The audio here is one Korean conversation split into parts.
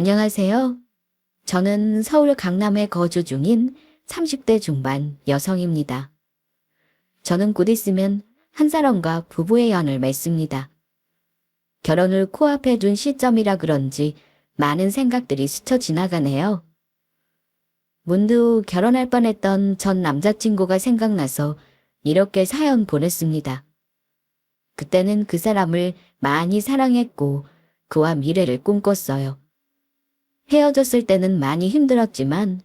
안녕하세요. 저는 서울 강남에 거주 중인 30대 중반 여성입니다. 저는 곧 있으면 한 사람과 부부의 연을 맺습니다. 결혼을 코앞에 둔 시점이라 그런지 많은 생각들이 스쳐 지나가네요. 문득 결혼할 뻔했던 전 남자친구가 생각나서 이렇게 사연 보냈습니다. 그때는 그 사람을 많이 사랑했고 그와 미래를 꿈꿨어요. 헤어졌을 때는 많이 힘들었지만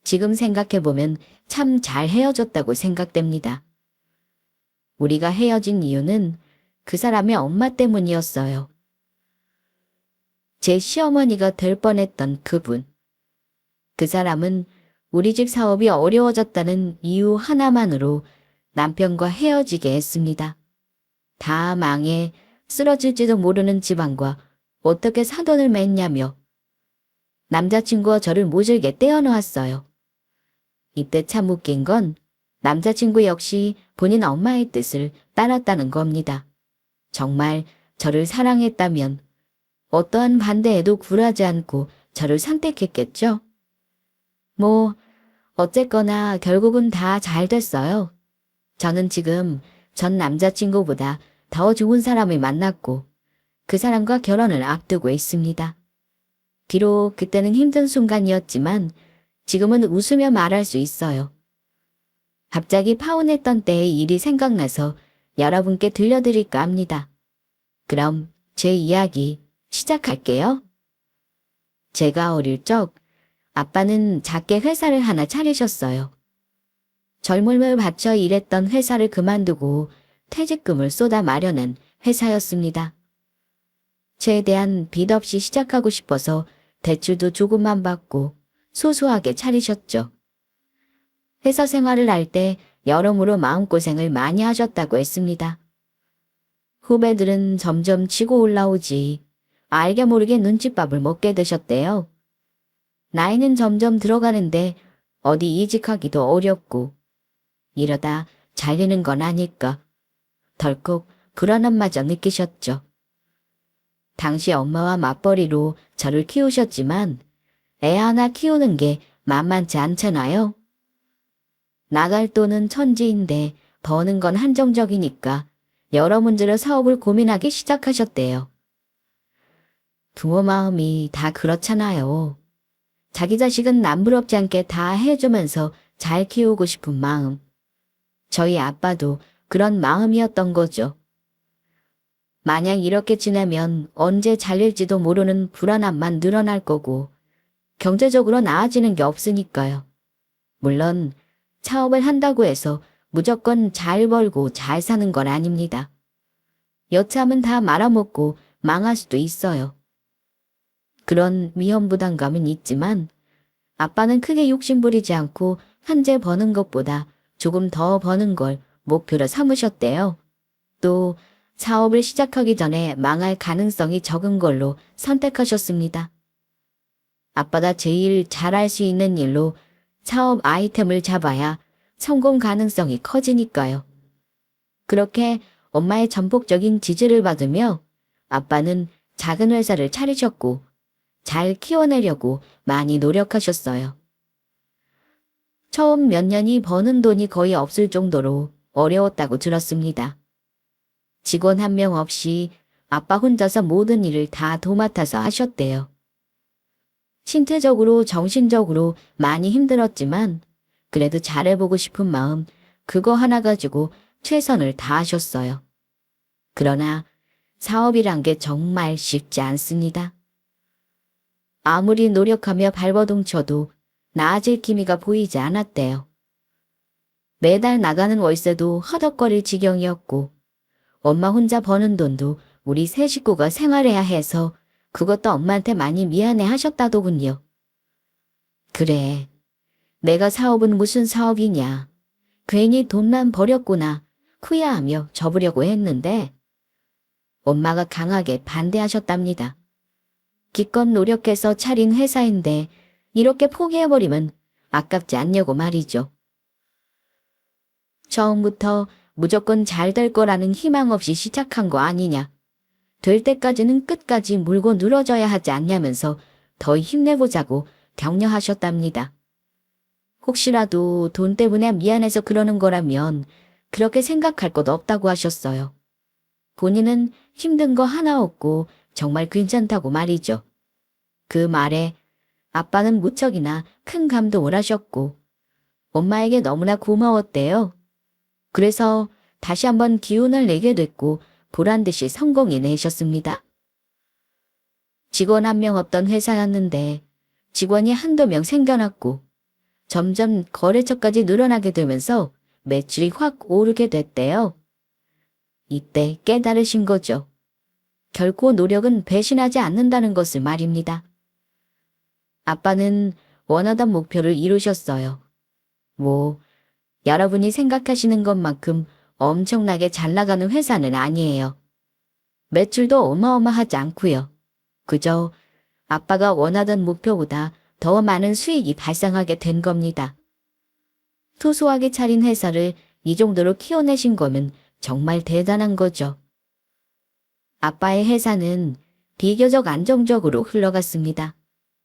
지금 생각해보면 참 잘 헤어졌다고 생각됩니다. 우리가 헤어진 이유는 그 사람의 엄마 때문이었어요. 제 시어머니가 될 뻔했던 그분. 그 사람은 우리 집 사업이 어려워졌다는 이유 하나만으로 남편과 헤어지게 했습니다. 다 망해 쓰러질지도 모르는 집안과 어떻게 사돈을 맺냐며 남자친구와 저를 모질게 떼어놓았어요. 이때 참 웃긴 건 남자친구 역시 본인 엄마의 뜻을 따랐다는 겁니다. 정말 저를 사랑했다면 어떠한 반대에도 굴하지 않고 저를 선택했겠죠? 어쨌거나 결국은 다 잘 됐어요. 저는 지금 전 남자친구보다 더 좋은 사람을 만났고 그 사람과 결혼을 앞두고 있습니다. 비록 그때는 힘든 순간이었지만 지금은 웃으며 말할 수 있어요. 갑자기 파혼했던 때의 일이 생각나서 여러분께 들려드릴까 합니다. 그럼 제 이야기 시작할게요. 제가 어릴 적 아빠는 작게 회사를 하나 차리셨어요. 젊음을 바쳐 일했던 회사를 그만두고 퇴직금을 쏟아 마련한 회사였습니다. 최대한 빚 없이 시작하고 싶어서 대출도 조금만 받고 소소하게 차리셨죠. 회사 생활을 할 때 여러모로 마음고생을 많이 하셨다고 했습니다. 후배들은 점점 치고 올라오지 알게 모르게 눈칫밥을 먹게 되셨대요. 나이는 점점 들어가는데 어디 이직하기도 어렵고 이러다 잘리는 건 아닐까 덜컥 불안함마저 느끼셨죠. 당시 엄마와 맞벌이로 저를 키우셨지만 애 하나 키우는 게 만만치 않잖아요. 나갈 돈은 천지인데 버는 건 한정적이니까 여러 문제로 사업을 고민하기 시작하셨대요. 부모 마음이 다 그렇잖아요. 자기 자식은 남부럽지 않게 다 해주면서 잘 키우고 싶은 마음. 저희 아빠도 그런 마음이었던 거죠. 만약 이렇게 지내면 언제 잘릴지도 모르는 불안함만 늘어날 거고 경제적으로 나아지는 게 없으니까요. 물론 사업을 한다고 해서 무조건 잘 벌고 잘 사는 건 아닙니다. 여차하면 다 말아먹고 망할 수도 있어요. 그런 위험 부담감은 있지만 아빠는 크게 욕심부리지 않고 현재 버는 것보다 조금 더 버는 걸 목표로 삼으셨대요. 또 사업을 시작하기 전에 망할 가능성이 적은 걸로 선택하셨습니다. 아빠가 제일 잘할 수 있는 일로 사업 아이템을 잡아야 성공 가능성이 커지니까요. 그렇게 엄마의 전폭적인 지지를 받으며 아빠는 작은 회사를 차리셨고 잘 키워내려고 많이 노력하셨어요. 처음 몇 년이 버는 돈이 거의 없을 정도로 어려웠다고 들었습니다. 직원 한 명 없이 아빠 혼자서 모든 일을 다 도맡아서 하셨대요. 신체적으로 정신적으로 많이 힘들었지만 그래도 잘해보고 싶은 마음 그거 하나 가지고 최선을 다하셨어요. 그러나 사업이란 게 정말 쉽지 않습니다. 아무리 노력하며 발버둥 쳐도 나아질 기미가 보이지 않았대요. 매달 나가는 월세도 허덕거릴 지경이었고 엄마 혼자 버는 돈도 우리 세 식구가 생활해야 해서 그것도 엄마한테 많이 미안해 하셨다더군요. 그래, 내가 사업은 무슨 사업이냐. 괜히 돈만 버렸구나 후회하며 접으려고 했는데 엄마가 강하게 반대하셨답니다. 기껏 노력해서 차린 회사인데 이렇게 포기해버리면 아깝지 않냐고 말이죠. 처음부터 무조건 잘 될 거라는 희망 없이 시작한 거 아니냐. 될 때까지는 끝까지 물고 늘어져야 하지 않냐면서 더 힘내보자고 격려하셨답니다. 혹시라도 돈 때문에 미안해서 그러는 거라면 그렇게 생각할 것 없다고 하셨어요. 본인은 힘든 거 하나 없고 정말 괜찮다고 말이죠. 그 말에 아빠는 무척이나 큰 감동을 하셨고 엄마에게 너무나 고마웠대요. 그래서 다시 한번 기운을 내게 됐고 보란듯이 성공해 내셨습니다. 직원 한 명 없던 회사였는데 직원이 한두 명 생겨났고 점점 거래처까지 늘어나게 되면서 매출이 확 오르게 됐대요. 이때 깨달으신 거죠. 결코 노력은 배신하지 않는다는 것을 말입니다. 아빠는 원하던 목표를 이루셨어요. 여러분이 생각하시는 것만큼 엄청나게 잘 나가는 회사는 아니에요. 매출도 어마어마하지 않고요. 그저 아빠가 원하던 목표보다 더 많은 수익이 발생하게 된 겁니다. 소소하게 차린 회사를 이 정도로 키워내신 거면 정말 대단한 거죠. 아빠의 회사는 비교적 안정적으로 흘러갔습니다.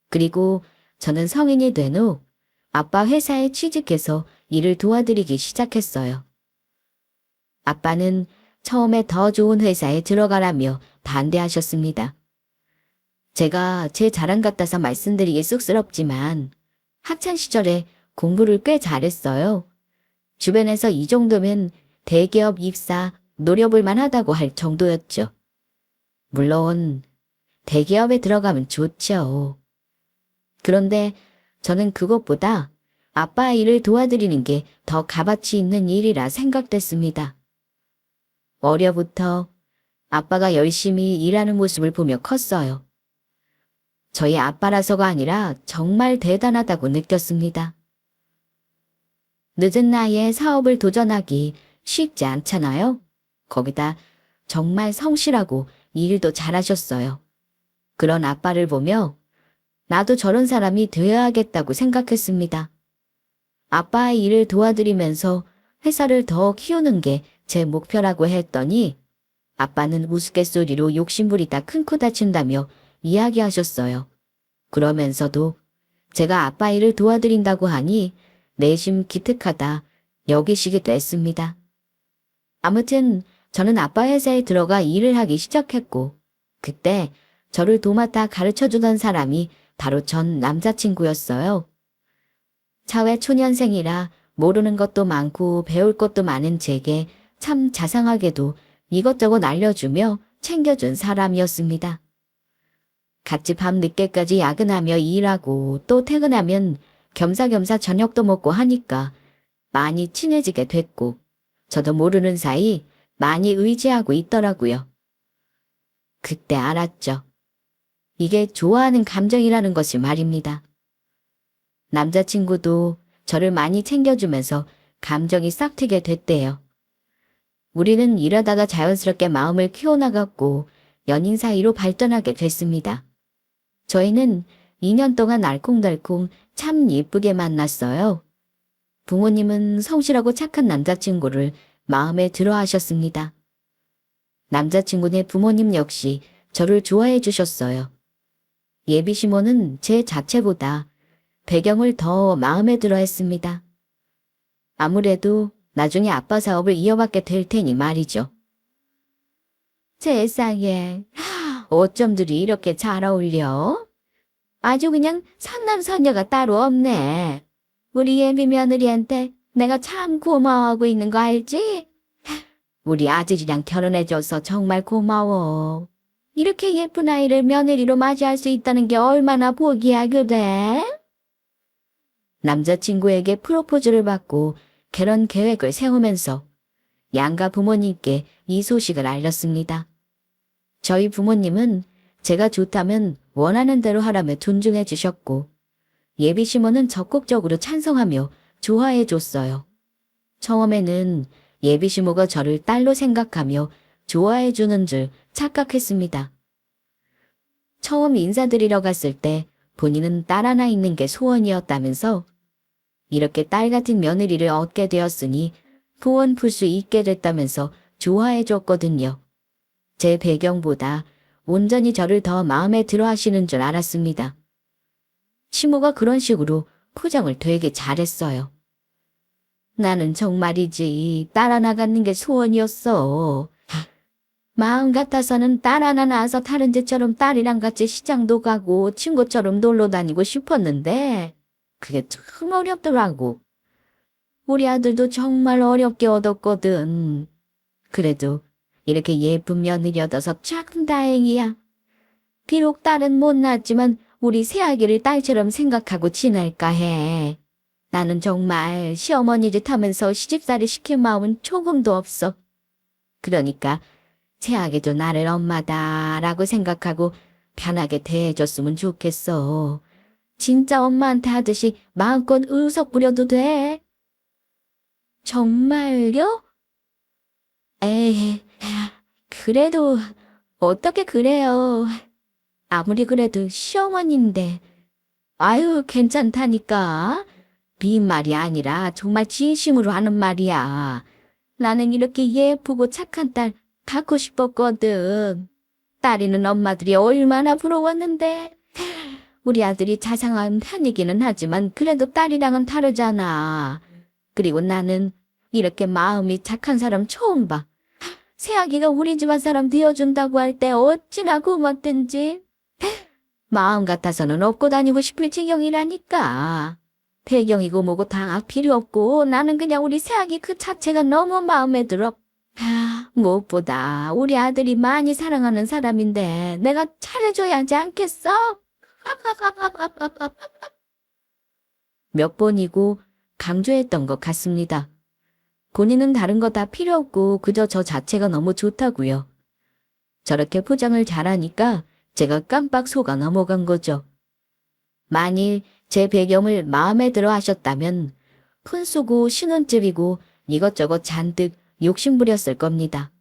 그리고 저는 성인이 된 후 아빠 회사에 취직해서 일을 도와드리기 시작했어요. 아빠는 처음에 더 좋은 회사에 들어가라며 반대하셨습니다. 제가 제 자랑 같아서 말씀드리기 쑥스럽지만 학창시절에 공부를 꽤 잘했어요. 주변에서 이 정도면 대기업 입사 노려볼 만하다고 할 정도였죠. 물론 대기업에 들어가면 좋죠. 그런데 저는 그것보다 아빠의 일을 도와드리는 게 더 값어치 있는 일이라 생각됐습니다. 어려부터 아빠가 열심히 일하는 모습을 보며 컸어요. 저희 아빠라서가 아니라 정말 대단하다고 느꼈습니다. 늦은 나이에 사업을 도전하기 쉽지 않잖아요. 거기다 정말 성실하고 일도 잘하셨어요. 그런 아빠를 보며 나도 저런 사람이 되어야겠다고 생각했습니다. 아빠의 일을 도와드리면서 회사를 더 키우는 게 제 목표라고 했더니 아빠는 우스갯소리로 욕심부리다 큰 코 다친다며 이야기하셨어요. 그러면서도 제가 아빠 일을 도와드린다고 하니 내심 기특하다 여기시기도 했습니다. 아무튼 저는 아빠 회사에 들어가 일을 하기 시작했고 그때 저를 도맡아 가르쳐주던 사람이 바로 전 남자친구였어요. 사회 초년생이라 모르는 것도 많고 배울 것도 많은 제게 참 자상하게도 이것저것 알려주며 챙겨준 사람이었습니다. 같이 밤 늦게까지 야근하며 일하고 또 퇴근하면 겸사겸사 저녁도 먹고 하니까 많이 친해지게 됐고 저도 모르는 사이 많이 의지하고 있더라고요. 그때 알았죠. 이게 좋아하는 감정이라는 것을 말입니다. 남자친구도 저를 많이 챙겨주면서 감정이 싹 트게 됐대요. 우리는 이러다가 자연스럽게 마음을 키워나갔고 연인 사이로 발전하게 됐습니다. 저희는 2년 동안 알콩달콩 참 예쁘게 만났어요. 부모님은 성실하고 착한 남자친구를 마음에 들어 하셨습니다. 남자친구네 부모님 역시 저를 좋아해 주셨어요. 예비 시모는 제 자체보다 배경을 더 마음에 들어 했습니다. 아무래도 나중에 아빠 사업을 이어받게 될 테니 말이죠. 세상에, 어쩜들이 이렇게 잘 어울려? 아주 그냥 선남선녀가 따로 없네. 우리 예비 며느리한테 내가 참 고마워하고 있는 거 알지? 우리 아들이랑 결혼해줘서 정말 고마워. 이렇게 예쁜 아이를 며느리로 맞이할 수 있다는 게 얼마나 복이야, 그래? 남자친구에게 프로포즈를 받고 결혼 계획을 세우면서 양가 부모님께 이 소식을 알렸습니다. 저희 부모님은 제가 좋다면 원하는 대로 하라며 존중해 주셨고 예비 시모는 적극적으로 찬성하며 좋아해 줬어요. 처음에는 예비 시모가 저를 딸로 생각하며 좋아해 주는 줄 착각했습니다. 처음 인사드리러 갔을 때 본인은 딸 하나 있는 게 소원이었다면서 이렇게 딸 같은 며느리를 얻게 되었으니 소원 풀 수 있게 됐다면서 좋아해 줬거든요. 제 배경보다 온전히 저를 더 마음에 들어 하시는 줄 알았습니다. 시모가 그런 식으로 포장을 되게 잘했어요. 나는 정말이지 딸 하나 갖는 게 소원이었어. 마음 같아서는 딸 하나 낳아서 다른 집처럼 딸이랑 같이 시장도 가고 친구처럼 놀러 다니고 싶었는데 그게 참 어렵더라고. 우리 아들도 정말 어렵게 얻었거든. 그래도 이렇게 예쁜 며느리 얻어서 참 다행이야. 비록 딸은 못 낳았지만 우리 새아기를 딸처럼 생각하고 지낼까 해. 나는 정말 시어머니 짓 하면서 시집살이 시킬 마음은 조금도 없어. 그러니까 새아기도 나를 엄마다라고 생각하고 편하게 대해줬으면 좋겠어. 진짜 엄마한테 하듯이 마음껏 의석 부려도 돼. 정말요? 에이, 그래도 어떻게 그래요. 아무리 그래도 시어머니인데. 아유, 괜찮다니까. 빈말이 아니라 정말 진심으로 하는 말이야. 나는 이렇게 예쁘고 착한 딸 갖고 싶었거든. 딸이는 엄마들이 얼마나 부러웠는데. 우리 아들이 자상한 편이기는 하지만 그래도 딸이랑은 다르잖아. 그리고 나는 이렇게 마음이 착한 사람 처음 봐. 새아기가 우리 집안 사람 되어준다고 할 때 어찌나 고맙든지. 마음 같아서는 업고 다니고 싶을 지경이라니까. 배경이고 뭐고 다 필요 없고 나는 그냥 우리 새아기 그 자체가 너무 마음에 들어. 무엇보다 우리 아들이 많이 사랑하는 사람인데 내가 잘해줘야 하지 않겠어? 몇 번이고 강조했던 것 같습니다. 본인은 다른 거 다 필요 없고 그저 저 자체가 너무 좋다고요. 저렇게 포장을 잘하니까 제가 깜빡 속아 넘어간 거죠. 만일 제 배경을 마음에 들어 하셨다면 폰 쏘고 신혼집이고 이것저것 잔뜩 욕심부렸을 겁니다.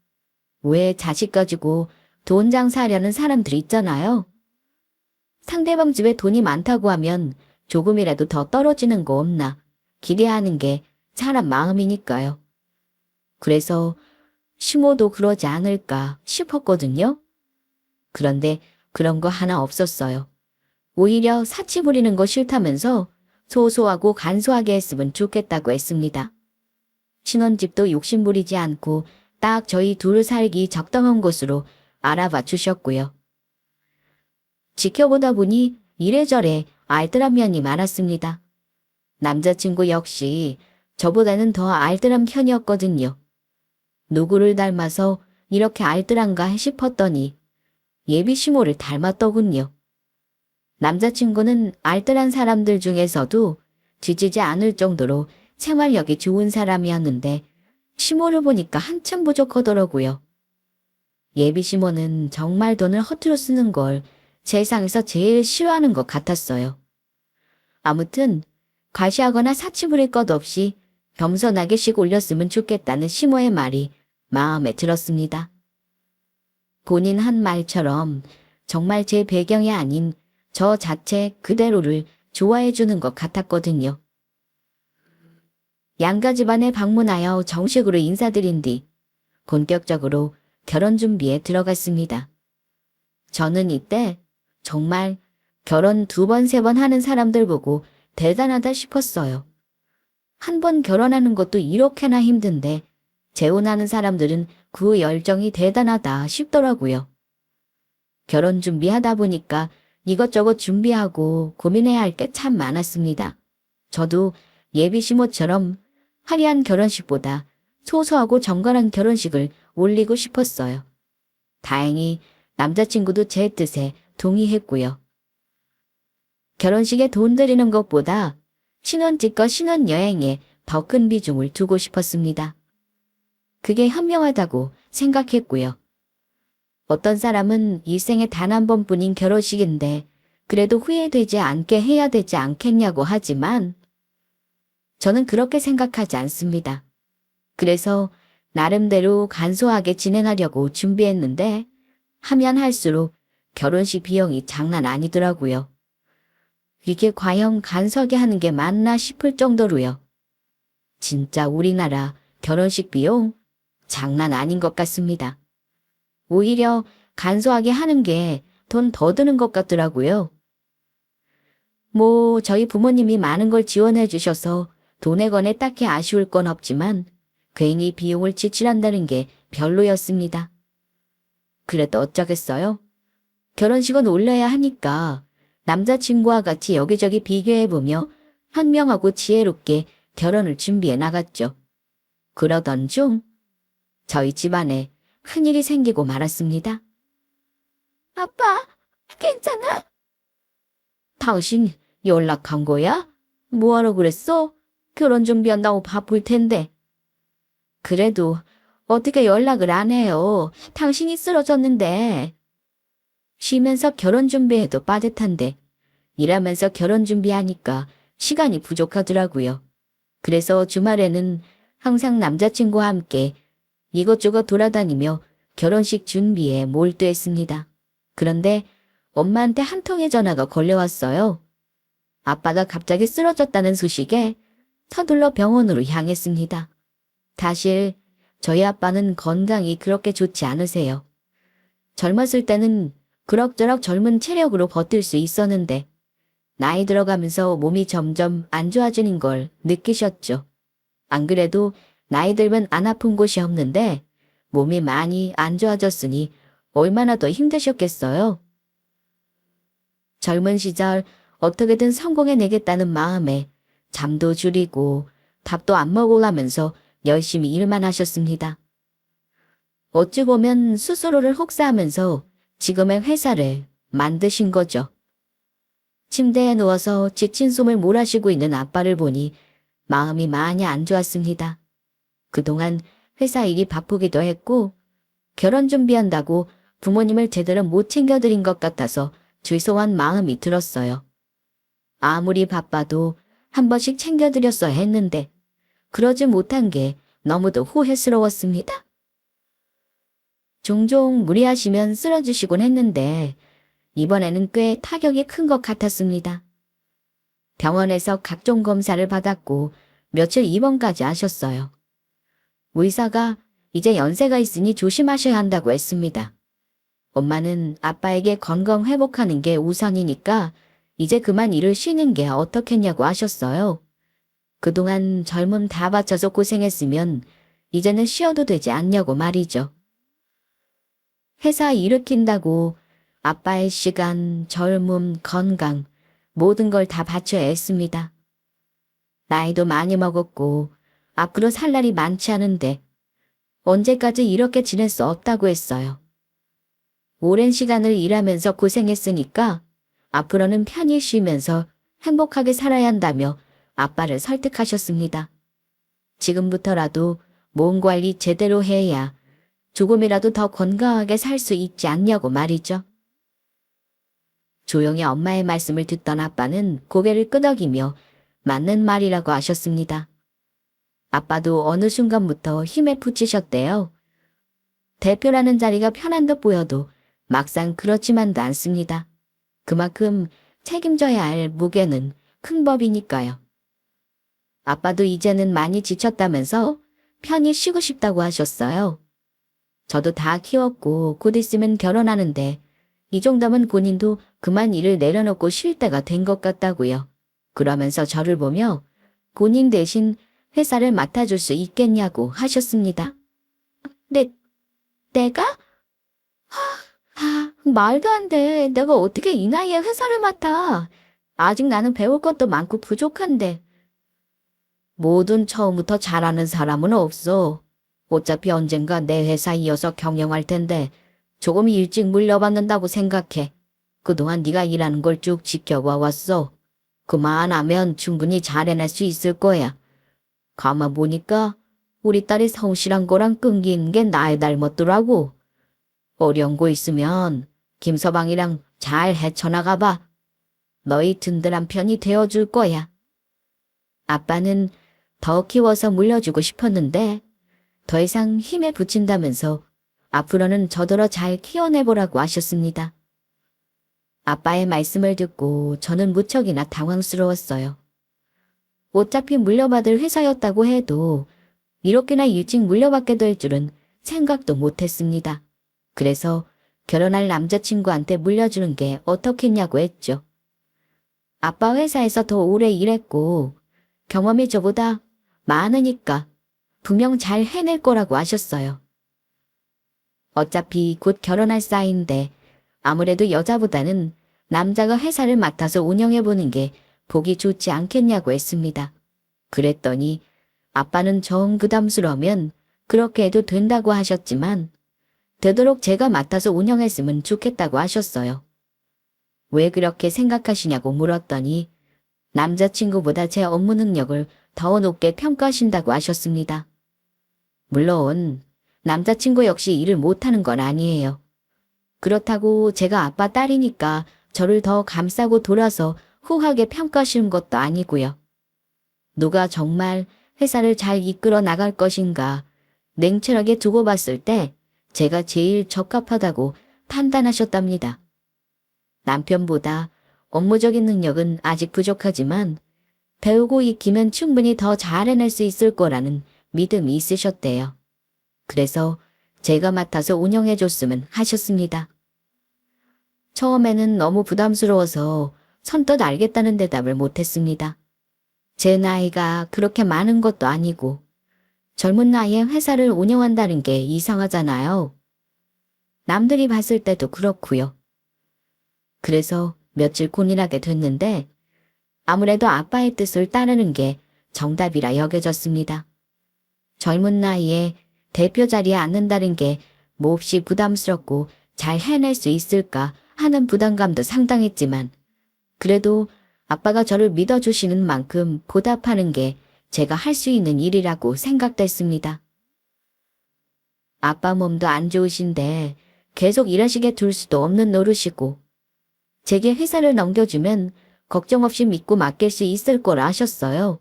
왜 자식 가지고 돈 장사하려는 사람들 있잖아요. 상대방 집에 돈이 많다고 하면 조금이라도 더 떨어지는 거 없나 기대하는 게 사람 마음이니까요. 그래서 시모도 그러지 않을까 싶었거든요. 그런데 그런 거 하나 없었어요. 오히려 사치 부리는 거 싫다면서 소소하고 간소하게 했으면 좋겠다고 했습니다. 신혼집도 욕심부리지 않고 딱 저희 둘 살기 적당한 곳으로 알아봐 주셨고요. 지켜보다 보니 이래저래 알뜰한 면이 많았습니다. 남자친구 역시 저보다는 더 알뜰한 편이었거든요. 누구를 닮아서 이렇게 알뜰한가 싶었더니 예비 시모를 닮았더군요. 남자친구는 알뜰한 사람들 중에서도 지지지 않을 정도로 생활력이 좋은 사람이었는데 시모를 보니까 한참 부족하더라고요. 예비 시모는 정말 돈을 허투루 쓰는 걸 세상에서 제일 싫어하는 것 같았어요. 아무튼 과시하거나 사치 부릴 것 없이 겸손하게 씩 올렸으면 좋겠다는 시모의 말이 마음에 들었습니다. 본인 한 말처럼 정말 제 배경이 아닌 저 자체 그대로를 좋아해 주는 것 같았거든요. 양가 집안에 방문하여 정식으로 인사드린 뒤 본격적으로 결혼 준비에 들어갔습니다. 저는 이때 정말 결혼 2번, 3번 하는 사람들 보고 대단하다 싶었어요. 한 번 결혼하는 것도 이렇게나 힘든데 재혼하는 사람들은 그 열정이 대단하다 싶더라고요. 결혼 준비하다 보니까 이것저것 준비하고 고민해야 할 게 참 많았습니다. 저도 예비 시모처럼 화려한 결혼식보다 소소하고 정갈한 결혼식을 올리고 싶었어요. 다행히 남자친구도 제 뜻에 동의했고요. 결혼식에 돈 들이는 것보다 신혼집과 신혼여행에 더 큰 비중을 두고 싶었습니다. 그게 현명하다고 생각했고요. 어떤 사람은 일생에 단 한 번뿐인 결혼식인데 그래도 후회되지 않게 해야 되지 않겠냐고 하지만 저는 그렇게 생각하지 않습니다. 그래서 나름대로 간소하게 진행하려고 준비했는데 하면 할수록 결혼식 비용이 장난 아니더라고요. 이게 과연 간소하게 하는 게 맞나 싶을 정도로요. 진짜 우리나라 결혼식 비용 장난 아닌 것 같습니다. 오히려 간소하게 하는 게 돈 더 드는 것 같더라고요. 저희 부모님이 많은 걸 지원해 주셔서 돈에 관해 딱히 아쉬울 건 없지만 괜히 비용을 지출한다는 게 별로였습니다. 그래도 어쩌겠어요? 결혼식은 올려야 하니까 남자친구와 같이 여기저기 비교해보며 현명하고 지혜롭게 결혼을 준비해 나갔죠. 그러던 중 저희 집안에 큰일이 생기고 말았습니다. 아빠, 괜찮아? 당신 연락한 거야? 뭐하러 그랬어? 결혼 준비한다고 바쁠 텐데. 그래도 어떻게 연락을 안 해요? 당신이 쓰러졌는데. 쉬면서 결혼 준비해도 빠듯한데 일하면서 결혼 준비하니까 시간이 부족하더라고요. 그래서 주말에는 항상 남자친구와 함께 이것저것 돌아다니며 결혼식 준비에 몰두했습니다. 그런데 엄마한테 한 통의 전화가 걸려왔어요. 아빠가 갑자기 쓰러졌다는 소식에 서둘러 병원으로 향했습니다. 사실 저희 아빠는 건강이 그렇게 좋지 않으세요. 젊었을 때는 그럭저럭 젊은 체력으로 버틸 수 있었는데 나이 들어가면서 몸이 점점 안 좋아지는 걸 느끼셨죠. 안 그래도 나이 들면 안 아픈 곳이 없는데 몸이 많이 안 좋아졌으니 얼마나 더 힘드셨겠어요. 젊은 시절 어떻게든 성공해내겠다는 마음에 잠도 줄이고 밥도 안 먹으려면서 열심히 일만 하셨습니다. 어찌 보면 스스로를 혹사하면서 지금의 회사를 만드신 거죠. 침대에 누워서 지친 숨을 몰아쉬고 있는 아빠를 보니 마음이 많이 안 좋았습니다. 그동안 회사 일이 바쁘기도 했고 결혼 준비한다고 부모님을 제대로 못 챙겨드린 것 같아서 죄송한 마음이 들었어요. 아무리 바빠도 한 번씩 챙겨드렸어야 했는데 그러지 못한 게 너무도 후회스러웠습니다. 종종 무리하시면 쓰러지시곤 했는데 이번에는 꽤 타격이 큰 것 같았습니다. 병원에서 각종 검사를 받았고 며칠 입원까지 하셨어요. 의사가 이제 연세가 있으니 조심하셔야 한다고 했습니다. 엄마는 아빠에게 건강 회복하는 게 우선이니까 이제 그만 일을 쉬는 게 어떻겠냐고 하셨어요. 그동안 젊음 다 바쳐서 고생했으면 이제는 쉬어도 되지 않냐고 말이죠. 회사 일으킨다고 아빠의 시간, 젊음, 건강 모든 걸 다 바쳐야 했습니다. 나이도 많이 먹었고 앞으로 살 날이 많지 않은데 언제까지 이렇게 지낼 수 없다고 했어요. 오랜 시간을 일하면서 고생했으니까 앞으로는 편히 쉬면서 행복하게 살아야 한다며 아빠를 설득하셨습니다. 지금부터라도 몸 관리 제대로 해야 조금이라도 더 건강하게 살 수 있지 않냐고 말이죠. 조용히 엄마의 말씀을 듣던 아빠는 고개를 끄덕이며 맞는 말이라고 하셨습니다. 아빠도 어느 순간부터 힘에 부치셨대요. 대표라는 자리가 편한 듯 보여도 막상 그렇지만도 않습니다. 그만큼 책임져야 할 무게는 큰 법이니까요. 아빠도 이제는 많이 지쳤다면서 편히 쉬고 싶다고 하셨어요. 저도 다 키웠고 곧 있으면 결혼하는데 이 정도면 본인도 그만 일을 내려놓고 쉴 때가 된 것 같다고요. 그러면서 저를 보며 본인 대신 회사를 맡아줄 수 있겠냐고 하셨습니다. 내가? 말도 안 돼. 내가 어떻게 이 나이에 회사를 맡아. 아직 나는 배울 것도 많고 부족한데. 뭐든 처음부터 잘하는 사람은 없어. 어차피 언젠가 내 회사 이어서 경영할 텐데 조금 일찍 물려받는다고 생각해. 그동안 네가 일하는 걸 쭉 지켜봐 왔어. 그만하면 충분히 잘 해낼 수 있을 거야. 가만 보니까 우리 딸이 성실한 거랑 끈기는 게 나에 닮았더라고. 어려운 거 있으면 김서방이랑 잘 헤쳐나가 봐. 너희 든든한 편이 되어줄 거야. 아빠는 더 키워서 물려주고 싶었는데 더 이상 힘에 부친다면서 앞으로는 저더러 잘 키워내보라고 하셨습니다. 아빠의 말씀을 듣고 저는 무척이나 당황스러웠어요. 어차피 물려받을 회사였다고 해도 이렇게나 일찍 물려받게 될 줄은 생각도 못했습니다. 그래서 결혼할 남자친구한테 물려주는 게 어떻겠냐고 했죠. 아빠 회사에서 더 오래 일했고 경험이 저보다 많으니까 분명 잘 해낼 거라고 하셨어요. 어차피 곧 결혼할 사이인데 아무래도 여자보다는 남자가 회사를 맡아서 운영해보는 게 보기 좋지 않겠냐고 했습니다. 그랬더니 아빠는 정 부담스러우면 그렇게 해도 된다고 하셨지만 되도록 제가 맡아서 운영했으면 좋겠다고 하셨어요. 왜 그렇게 생각하시냐고 물었더니 남자친구보다 제 업무 능력을 더 높게 평가하신다고 하셨습니다. 물론 남자친구 역시 일을 못하는 건 아니에요. 그렇다고 제가 아빠 딸이니까 저를 더 감싸고 돌아서 후하게 평가하시는 것도 아니고요. 누가 정말 회사를 잘 이끌어 나갈 것인가 냉철하게 두고 봤을 때 제가 제일 적합하다고 판단하셨답니다. 남편보다 업무적인 능력은 아직 부족하지만 배우고 익히면 충분히 더 잘 해낼 수 있을 거라는 믿음이 있으셨대요. 그래서 제가 맡아서 운영해줬으면 하셨습니다. 처음에는 너무 부담스러워서 선뜻 알겠다는 대답을 못했습니다. 제 나이가 그렇게 많은 것도 아니고 젊은 나이에 회사를 운영한다는 게 이상하잖아요. 남들이 봤을 때도 그렇고요. 그래서 며칠 고민하게 됐는데 아무래도 아빠의 뜻을 따르는 게 정답이라 여겨졌습니다. 젊은 나이에 대표 자리에 앉는다는 게 몹시 부담스럽고 잘 해낼 수 있을까 하는 부담감도 상당했지만 그래도 아빠가 저를 믿어주시는 만큼 보답하는 게 제가 할 수 있는 일이라고 생각됐습니다. 아빠 몸도 안 좋으신데 계속 일하시게 둘 수도 없는 노릇이고 제게 회사를 넘겨주면 걱정 없이 믿고 맡길 수 있을 거라 하셨어요.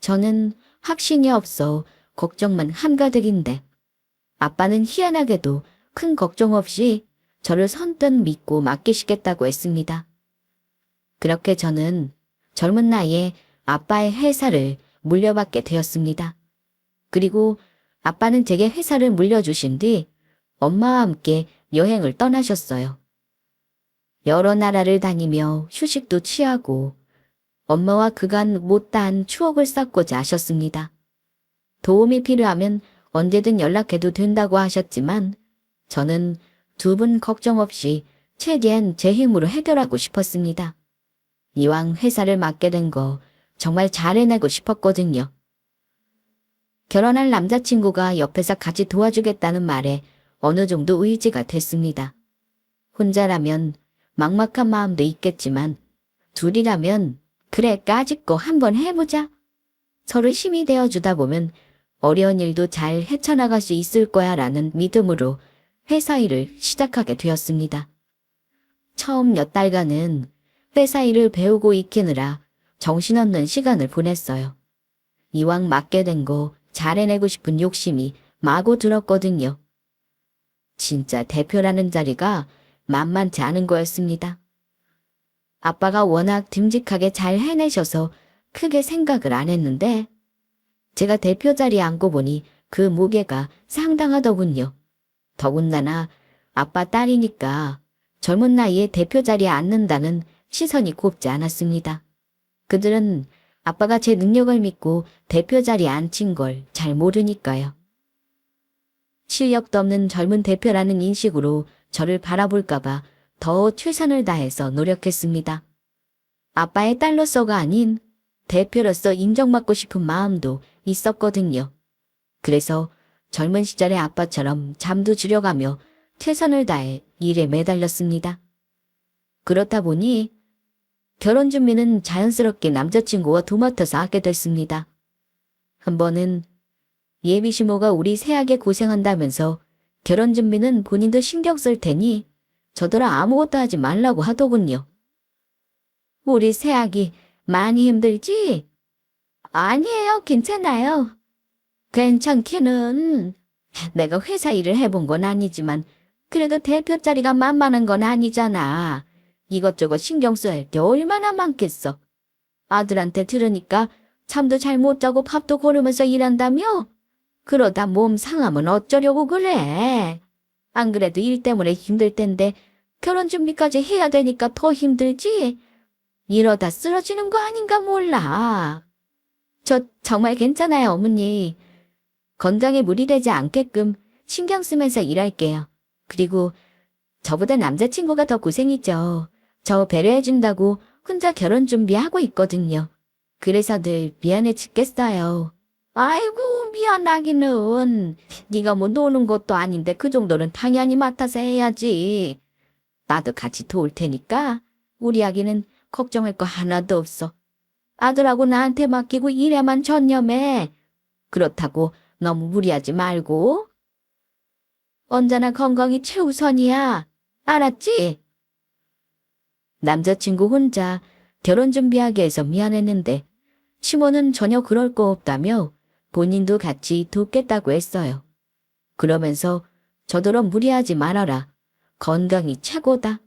저는 확신이 없어 걱정만 한가득인데 아빠는 희한하게도 큰 걱정 없이 저를 선뜻 믿고 맡기시겠다고 했습니다. 그렇게 저는 젊은 나이에 아빠의 회사를 물려받게 되었습니다. 그리고 아빠는 제게 회사를 물려주신 뒤 엄마와 함께 여행을 떠나셨어요. 여러 나라를 다니며 휴식도 취하고 엄마와 그간 못다한 추억을 쌓고자 하셨습니다. 도움이 필요하면 언제든 연락해도 된다고 하셨지만 저는 두 분 걱정 없이 최대한 제 힘으로 해결하고 싶었습니다. 이왕 회사를 맡게 된 거 정말 잘 해내고 싶었거든요. 결혼할 남자친구가 옆에서 같이 도와주겠다는 말에 어느 정도 의지가 됐습니다. 혼자라면 막막한 마음도 있겠지만 둘이라면 그래 까짓 거 한번 해보자. 서로 힘이 되어주다 보면 어려운 일도 잘 헤쳐나갈 수 있을 거야 라는 믿음으로 회사 일을 시작하게 되었습니다. 처음 몇 달간은 회사 일을 배우고 익히느라 정신없는 시간을 보냈어요. 이왕 맡게 된 거 잘 해내고 싶은 욕심이 마구 들었거든요. 진짜 대표라는 자리가 만만치 않은 거였습니다. 아빠가 워낙 듬직하게 잘 해내셔서 크게 생각을 안 했는데 제가 대표 자리에 앉고 보니 그 무게가 상당하더군요. 더군다나 아빠 딸이니까 젊은 나이에 대표 자리에 앉는다는 시선이 곱지 않았습니다. 그들은 아빠가 제 능력을 믿고 대표 자리에 앉힌 걸 잘 모르니까요. 실력도 없는 젊은 대표라는 인식으로 저를 바라볼까봐 더 최선을 다해서 노력했습니다. 아빠의 딸로서가 아닌 대표로서 인정받고 싶은 마음도 있었거든요. 그래서 젊은 시절의 아빠처럼 잠도 줄여가며 최선을 다해 일에 매달렸습니다. 그렇다 보니 결혼 준비는 자연스럽게 남자친구와 도맡아서 하게 됐습니다. 한 번은 예비 시모가 우리 새하게 고생한다면서 결혼 준비는 본인도 신경 쓸 테니 저더러 아무것도 하지 말라고 하더군요. 우리 새아기 많이 힘들지? 아니에요, 괜찮아요. 괜찮기는. 내가 회사 일을 해본 건 아니지만 그래도 대표 자리가 만만한 건 아니잖아. 이것저것 신경 써야 할 게 얼마나 많겠어. 아들한테 들으니까 잠도 잘 못 자고 밥도 고르면서 일한다며? 그러다 몸 상하면 어쩌려고 그래. 안 그래도 일 때문에 힘들 텐데 결혼 준비까지 해야 되니까 더 힘들지. 이러다 쓰러지는 거 아닌가 몰라. 저 정말 괜찮아요, 어머니. 건강에 무리되지 않게끔 신경 쓰면서 일할게요. 그리고 저보다 남자친구가 더 고생이죠. 저 배려해준다고 혼자 결혼 준비하고 있거든요. 그래서 늘 미안해 죽겠어요. 아이고, 미안하기는. 네가 뭐 노는 것도 아닌데 그 정도는 당연히 맡아서 해야지. 나도 같이 도울 테니까 우리 아기는 걱정할 거 하나도 없어. 아들하고 나한테 맡기고 일에만 전념해. 그렇다고 너무 무리하지 말고. 언제나 건강이 최우선이야. 알았지? 남자친구 혼자 결혼 준비하게 해서 미안했는데 시모는 전혀 그럴 거 없다며 본인도 같이 돕겠다고 했어요. 그러면서 저더러 무리하지 말아라. 건강이 최고다.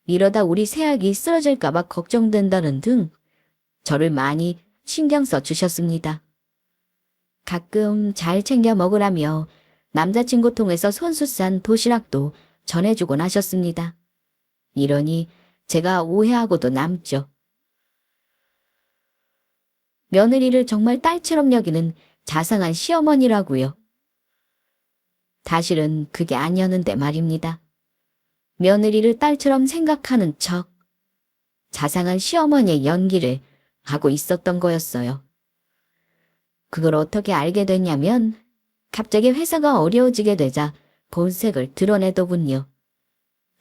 이러다 우리 새아기 쓰러질까봐 걱정된다는 등 저를 많이 신경 써주셨습니다. 가끔 잘 챙겨 먹으라며 남자친구 통해서 손수 싼 도시락도 전해주곤 하셨습니다. 이러니 제가 오해하고도 남죠. 며느리를 정말 딸처럼 여기는 자상한 시어머니라고요. 사실은 그게 아니었는데 말입니다. 며느리를 딸처럼 생각하는 척 자상한 시어머니의 연기를 하고 있었던 거였어요. 그걸 어떻게 알게 됐냐면 갑자기 회사가 어려워지게 되자 본색을 드러내더군요.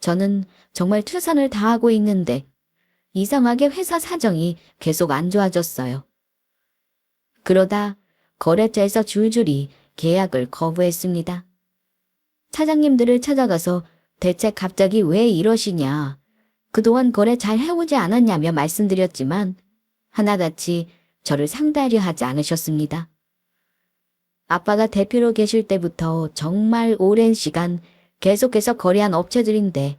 저는 정말 최선을 다하고 있는데 이상하게 회사 사정이 계속 안 좋아졌어요. 그러다 거래처에서 줄줄이 계약을 거부했습니다. 사장님들을 찾아가서 대체 갑자기 왜 이러시냐, 그동안 거래 잘 해오지 않았냐며 말씀드렸지만 하나같이 저를 상대하려 하지 않으셨습니다. 아빠가 대표로 계실 때부터 정말 오랜 시간 계속해서 거래한 업체들인데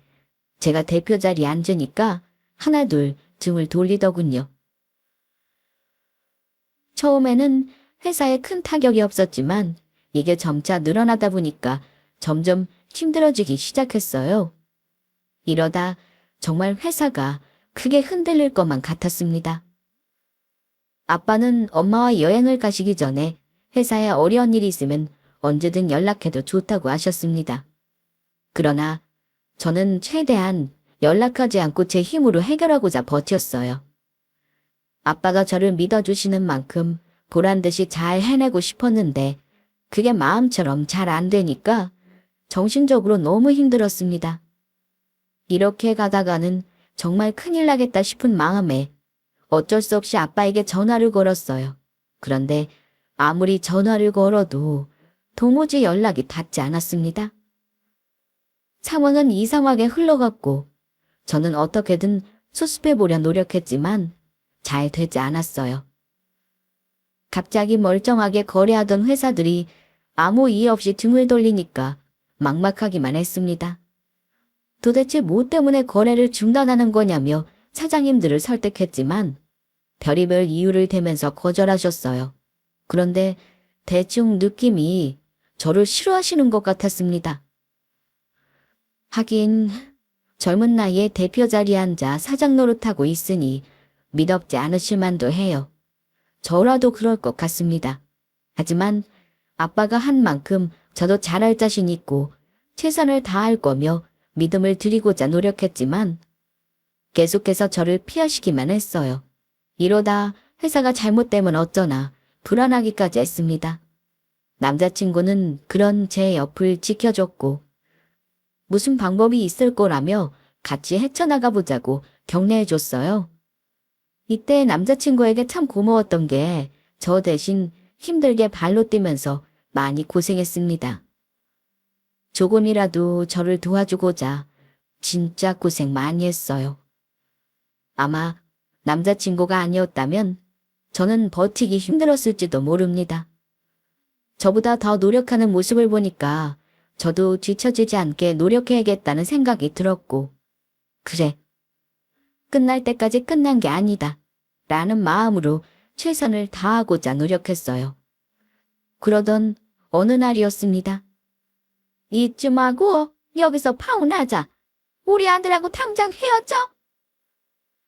제가 대표 자리에 앉으니까 하나둘 등을 돌리더군요. 처음에는 회사에 큰 타격이 없었지만 이게 점차 늘어나다 보니까 점점 힘들어지기 시작했어요. 이러다 정말 회사가 크게 흔들릴 것만 같았습니다. 아빠는 엄마와 여행을 가시기 전에 회사에 어려운 일이 있으면 언제든 연락해도 좋다고 하셨습니다. 그러나 저는 최대한 연락하지 않고 제 힘으로 해결하고자 버텼어요. 아빠가 저를 믿어주시는 만큼 보란듯이 잘 해내고 싶었는데 그게 마음처럼 잘 안 되니까 정신적으로 너무 힘들었습니다. 이렇게 가다가는 정말 큰일 나겠다 싶은 마음에 어쩔 수 없이 아빠에게 전화를 걸었어요. 그런데 아무리 전화를 걸어도 도무지 연락이 닿지 않았습니다. 상황은 이상하게 흘러갔고 저는 어떻게든 수습해보려 노력했지만 잘 되지 않았어요. 갑자기 멀쩡하게 거래하던 회사들이 아무 이유 없이 등을 돌리니까 막막하기만 했습니다. 도대체 뭐 때문에 거래를 중단하는 거냐며 사장님들을 설득했지만 별의별 이유를 대면서 거절하셨어요. 그런데 대충 느낌이 저를 싫어하시는 것 같았습니다. 하긴 젊은 나이에 대표 자리에 앉아 사장 노릇하고 있으니 믿업지 않으실 만도 해요. 저라도 그럴 것 같습니다. 하지만 아빠가 한 만큼 저도 잘할 자신 있고 최선을 다할 거며 믿음을 드리고자 노력했지만 계속해서 저를 피하시기만 했어요. 이러다 회사가 잘못되면 어쩌나 불안하기까지 했습니다. 남자친구는 그런 제 옆을 지켜줬고 무슨 방법이 있을 거라며 같이 헤쳐나가 보자고 격려해줬어요. 이때 남자친구에게 참 고마웠던 게 저 대신 힘들게 발로 뛰면서 많이 고생했습니다. 조금이라도 저를 도와주고자 진짜 고생 많이 했어요. 아마 남자친구가 아니었다면 저는 버티기 힘들었을지도 모릅니다. 저보다 더 노력하는 모습을 보니까 저도 뒤처지지 않게 노력해야겠다는 생각이 들었고, 그래, 끝날 때까지 끝난 게 아니다 라는 마음으로 최선을 다하고자 노력했어요. 그러던 어느 날이었습니다. 이쯤 하고 여기서 파혼하자. 우리 아들하고 당장 헤어져.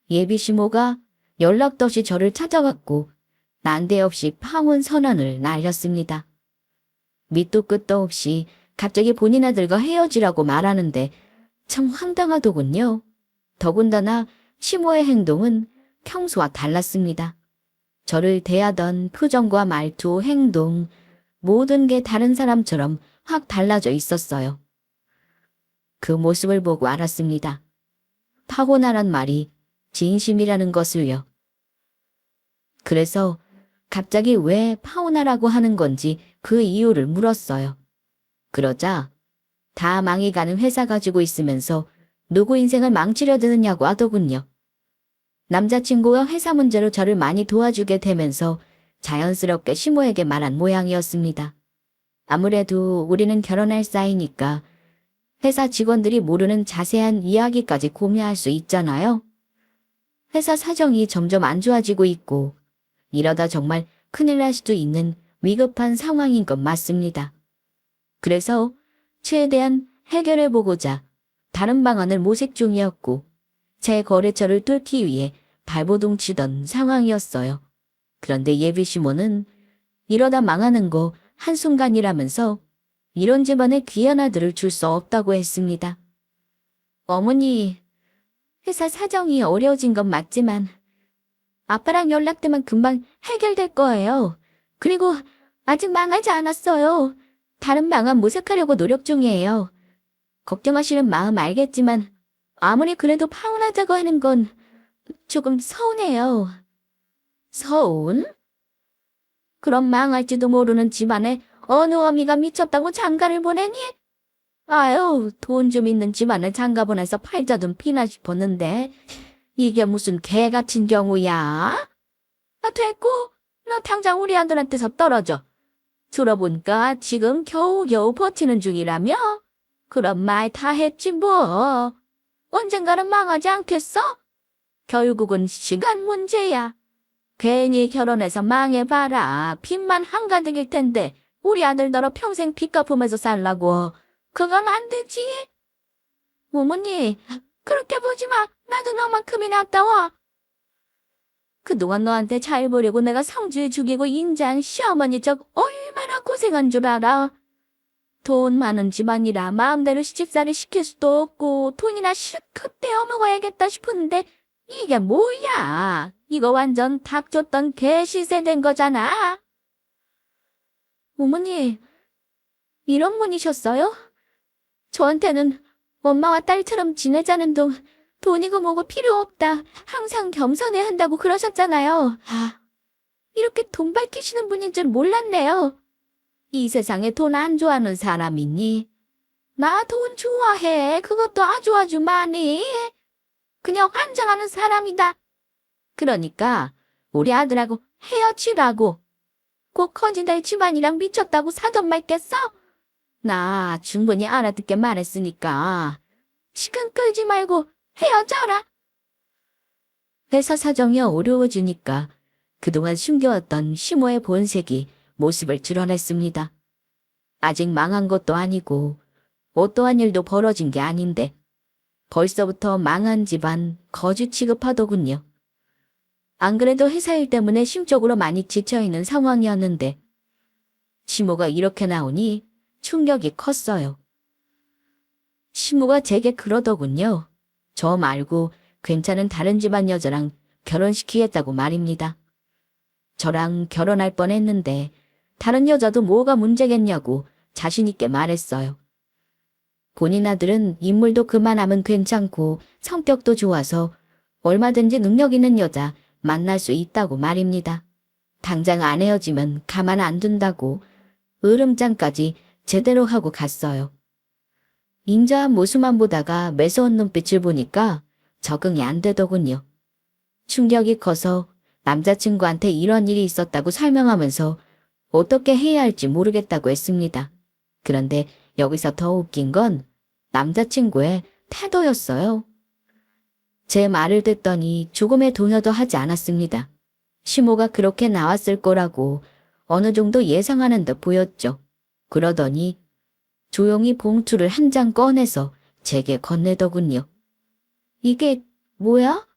예비 시모가 연락도 없이 저를 찾아왔고 난데없이 파혼 선언을 날렸습니다. 밑도 끝도 없이 갑자기 본인 아들과 헤어지라고 말하는데 참 황당하더군요. 더군다나 시모의 행동은 평소와 달랐습니다. 저를 대하던 표정과 말투, 행동, 모든 게 다른 사람처럼 확 달라져 있었어요. 그 모습을 보고 알았습니다. 타고나란 말이 진심이라는 것을요. 그래서 갑자기 왜 파혼하라고 하는 건지 그 이유를 물었어요. 그러자 다 망이 가는 회사 가지고 있으면서 누구 인생을 망치려 드느냐고 하더군요. 남자친구와 회사 문제로 저를 많이 도와주게 되면서 자연스럽게 시모에게 말한 모양이었습니다. 아무래도 우리는 결혼할 사이니까 회사 직원들이 모르는 자세한 이야기까지 공유할 수 있잖아요. 회사 사정이 점점 안 좋아지고 있고 이러다 정말 큰일 날 수도 있는 위급한 상황인 것 맞습니다. 그래서 최대한 해결해 보고자 다른 방안을 모색 중이었고 제 거래처를 뚫기 위해 발버둥 치던 상황이었어요. 그런데 예비 시모는 이러다 망하는 거 한순간이라면서 이런 집안에 귀한 아들을 줄 수 없다고 했습니다. 어머니, 회사 사정이 어려워진 건 맞지만 아빠랑 연락되면 금방 해결될 거예요. 그리고 아직 망하지 않았어요. 다른 방안 모색하려고 노력 중이에요. 걱정하시는 마음 알겠지만 아무리 그래도 파혼하자고 하는 건 조금 서운해요. 서운? 그럼 망할지도 모르는 집안에 어느 어미가 미쳤다고 장가를 보내니? 아유, 돈 좀 있는 집안에 장가 보내서 팔자좀 피나 싶었는데 이게 무슨 개같은 경우야? 아, 됐고, 너 당장 우리 아들한테서 떨어져. 들어보니까 지금 겨우겨우 버티는 중이라며? 그런 말 다 했지 뭐. 언젠가는 망하지 않겠어? 결국은 시간 문제야. 괜히 결혼해서 망해봐라. 빚만 한가득일 텐데 우리 아들 너로 평생 빚 갚으면서 살라고. 그건 안 되지. 어머니, 그렇게 보지 마. 나도 너만큼이나 아까워. 그동안 너한테 잘 보려고 내가 성질 죽이고 인자한 시어머니 적 얼마나 고생한 줄 알아. 돈 많은 집안이라 마음대로 시집살이 시킬 수도 없고 돈이나 실컷 떼어 먹어야겠다 싶은데 이게 뭐야. 이거 완전 닭 줬던 개 시세 된 거잖아. 어머니, 이런 분이셨어요? 저한테는 엄마와 딸처럼 지내자는 동 돈이고 뭐고 필요 없다. 항상 겸손해야 한다고 그러셨잖아요. 아, 이렇게 돈 밝히시는 분인 줄 몰랐네요. 이 세상에 돈 안 좋아하는 사람 있니? 나 돈 좋아해. 그것도 아주 많이. 그냥 환장하는 사람이다. 그러니까 우리 아들하고 헤어지라고. 꼭 커진다의 집안이랑 미쳤다고 사돈 말겠어? 나 충분히 알아듣게 말했으니까 시간 끌지 말고 헤어져라. 회사 사정이 어려워지니까 그동안 숨겨왔던 시모의 본색이 모습을 드러냈습니다. 아직 망한 것도 아니고 어떠한 일도 벌어진 게 아닌데 벌써부터 망한 집안 거지 취급하더군요. 안 그래도 회사 일 때문에 심적으로 많이 지쳐있는 상황이었는데 시모가 이렇게 나오니 충격이 컸어요. 시모가 제게 그러더군요. 저 말고 괜찮은 다른 집안 여자랑 결혼시키겠다고 말입니다. 저랑 결혼할 뻔했는데 다른 여자도 뭐가 문제겠냐고 자신 있게 말했어요. 본인 아들은 인물도 그만하면 괜찮고 성격도 좋아서 얼마든지 능력 있는 여자 만날 수 있다고 말입니다. 당장 안 헤어지면 가만 안 둔다고 으름장까지 제대로 하고 갔어요. 인자한 모습만 보다가 매서운 눈빛을 보니까 적응이 안 되더군요. 충격이 커서 남자친구한테 이런 일이 있었다고 설명하면서 어떻게 해야 할지 모르겠다고 했습니다. 그런데 여기서 더 웃긴 건 남자친구의 태도였어요. 제 말을 듣더니 조금의 동요도 하지 않았습니다. 시모가 그렇게 나왔을 거라고 어느 정도 예상하는 듯 보였죠. 그러더니 조용히 봉투를 한 장 꺼내서 제게 건네더군요. 이게 뭐야?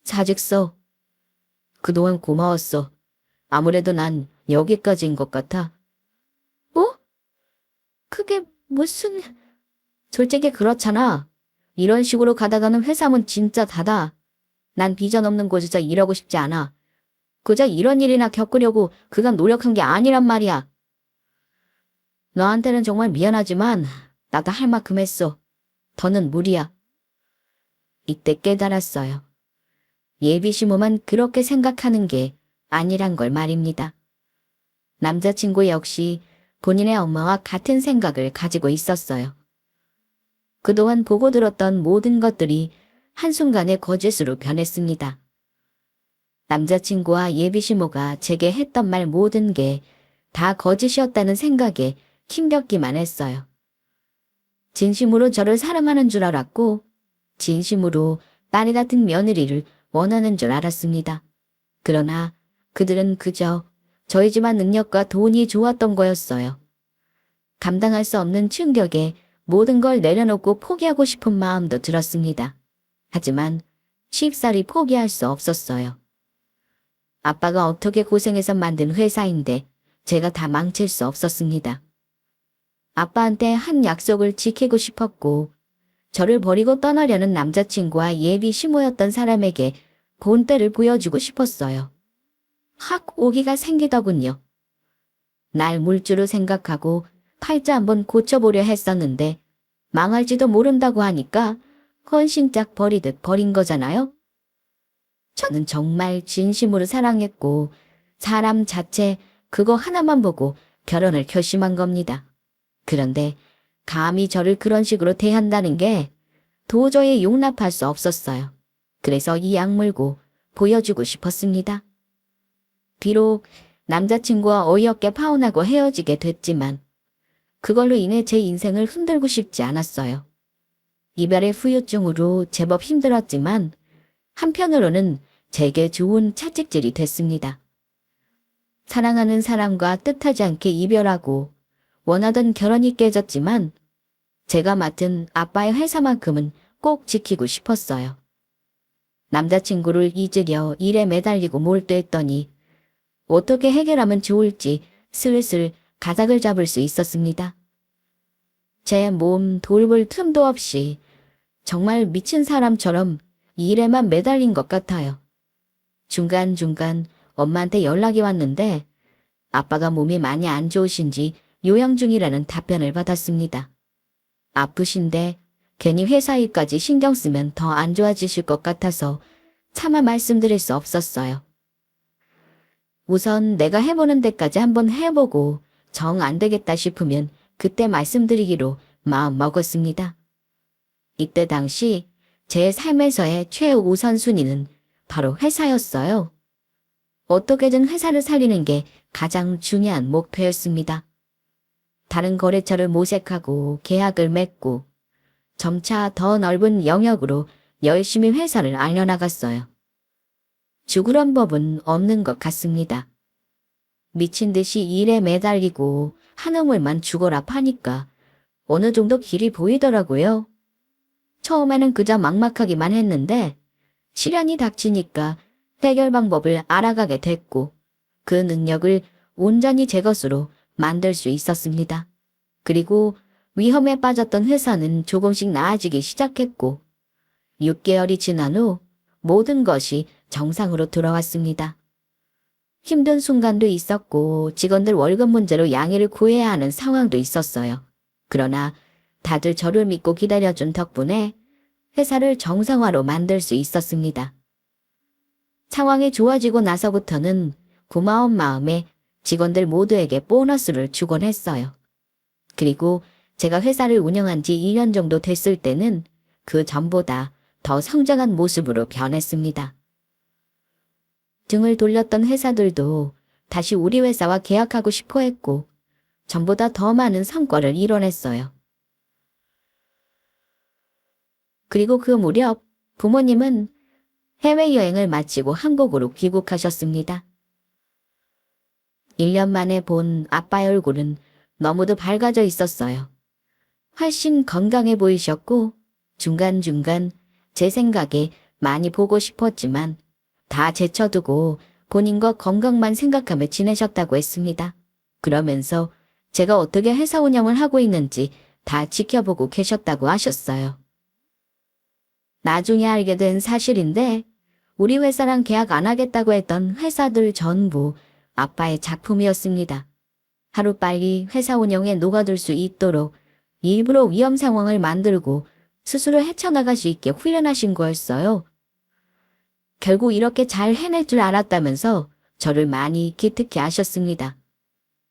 사직서. 그동안 고마웠어. 아무래도 난 여기까지인 것 같아. 뭐? 그게 무슨... 솔직히 그렇잖아. 이런 식으로 가다가는 회사문 진짜 닫아. 난 비전 없는 곳에서 일하고 싶지 않아. 그저 이런 일이나 겪으려고 그간 노력한 게 아니란 말이야. 너한테는 정말 미안하지만 나도 할 만큼 했어. 더는 무리야. 이때 깨달았어요. 예비시모만 그렇게 생각하는 게 아니란 걸 말입니다. 남자친구 역시 본인의 엄마와 같은 생각을 가지고 있었어요. 그동안 보고 들었던 모든 것들이 한순간에 거짓으로 변했습니다. 남자친구와 예비시모가 제게 했던 말 모든 게 다 거짓이었다는 생각에 힘겹기만 했어요. 진심으로 저를 사랑하는 줄 알았고, 진심으로 딸이 같은 며느리를 원하는 줄 알았습니다. 그러나 그들은 그저 저희 집안 능력과 돈이 좋았던 거였어요. 감당할 수 없는 충격에 모든 걸 내려놓고 포기하고 싶은 마음도 들었습니다. 하지만 쉽사리 포기할 수 없었어요. 아빠가 어떻게 고생해서 만든 회사인데 제가 다 망칠 수 없었습니다. 아빠한테 한 약속을 지키고 싶었고 저를 버리고 떠나려는 남자친구와 예비 시모였던 사람에게 본때를 보여주고 싶었어요. 확 오기가 생기더군요. 날 물주로 생각하고 팔자 한번 고쳐보려 했었는데 망할지도 모른다고 하니까 헌신짝 버리듯 버린 거잖아요. 저는 정말 진심으로 사랑했고 사람 자체 그거 하나만 보고 결혼을 결심한 겁니다. 그런데 감히 저를 그런 식으로 대한다는 게 도저히 용납할 수 없었어요. 그래서 이 약물고 보여주고 싶었습니다. 비록 남자친구와 어이없게 파혼하고 헤어지게 됐지만 그걸로 인해 제 인생을 흔들고 싶지 않았어요. 이별의 후유증으로 제법 힘들었지만 한편으로는 제게 좋은 채찍질이 됐습니다. 사랑하는 사람과 뜻하지 않게 이별하고 원하던 결혼이 깨졌지만 제가 맡은 아빠의 회사만큼은 꼭 지키고 싶었어요. 남자친구를 잊으려 일에 매달리고 몰두했더니 어떻게 해결하면 좋을지 슬슬 가닥을 잡을 수 있었습니다. 제 몸 돌볼 틈도 없이 정말 미친 사람처럼 일에만 매달린 것 같아요. 중간중간 엄마한테 연락이 왔는데 아빠가 몸이 많이 안 좋으신지 요양 중이라는 답변을 받았습니다. 아프신데 괜히 회사 일까지 신경 쓰면 더 안 좋아지실 것 같아서 차마 말씀드릴 수 없었어요. 우선 내가 해보는 데까지 한번 해보고 정 안 되겠다 싶으면 그때 말씀드리기로 마음 먹었습니다. 이때 당시 제 삶에서의 최우선순위는 바로 회사였어요. 어떻게든 회사를 살리는 게 가장 중요한 목표였습니다. 다른 거래처를 모색하고 계약을 맺고 점차 더 넓은 영역으로 열심히 회사를 알려나갔어요. 죽으란 법은 없는 것 같습니다. 미친 듯이 일에 매달리고 한우물만 죽어라 파니까 어느 정도 길이 보이더라고요. 처음에는 그저 막막하기만 했는데 시련이 닥치니까 해결 방법을 알아가게 됐고 그 능력을 온전히 제 것으로 만들 수 있었습니다. 그리고 위험에 빠졌던 회사는 조금씩 나아지기 시작했고 6개월이 지난 후 모든 것이 정상으로 돌아왔습니다. 힘든 순간도 있었고 직원들 월급 문제로 양해를 구해야 하는 상황도 있었어요. 그러나 다들 저를 믿고 기다려준 덕분에 회사를 정상화로 만들 수 있었습니다. 상황이 좋아지고 나서부터는 고마운 마음에 직원들 모두에게 보너스를 주곤 했어요. 그리고 제가 회사를 운영한 지 2년 정도 됐을 때는 그 전보다 더 성장한 모습으로 변했습니다. 등을 돌렸던 회사들도 다시 우리 회사와 계약하고 싶어 했고 전보다 더 많은 성과를 이뤄냈어요. 그리고 그 무렵 부모님은 해외여행을 마치고 한국으로 귀국하셨습니다. 1년 만에 본 아빠의 얼굴은 너무도 밝아져 있었어요. 훨씬 건강해 보이셨고 중간중간 제 생각에 많이 보고 싶었지만 다 제쳐두고 본인과 건강만 생각하며 지내셨다고 했습니다. 그러면서 제가 어떻게 회사 운영을 하고 있는지 다 지켜보고 계셨다고 하셨어요. 나중에 알게 된 사실인데 우리 회사랑 계약 안 하겠다고 했던 회사들 전부 아빠의 작품이었습니다. 하루빨리 회사 운영에 녹아들 수 있도록 일부러 위험 상황을 만들고 스스로 헤쳐나갈 수 있게 훈련하신 거였어요. 결국 이렇게 잘 해낼 줄 알았다면서 저를 많이 기특해 하셨습니다.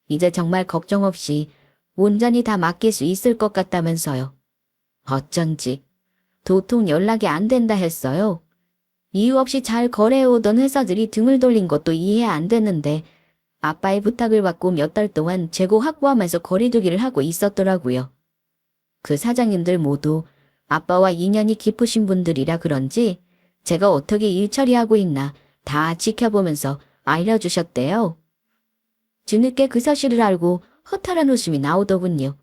이제 정말 걱정 없이 온전히 다 맡길 수 있을 것 같다면서요. 어쩐지 도통 연락이 안 된다 했어요. 이유 없이 잘 거래해오던 회사들이 등을 돌린 것도 이해 안 됐는데 아빠의 부탁을 받고 몇 달 동안 재고 확보하면서 거리두기를 하고 있었더라고요. 그 사장님들 모두 아빠와 인연이 깊으신 분들이라 그런지 제가 어떻게 일 처리하고 있나 다 지켜보면서 알려주셨대요. 뒤늦게 그 사실을 알고 허탈한 웃음이 나오더군요.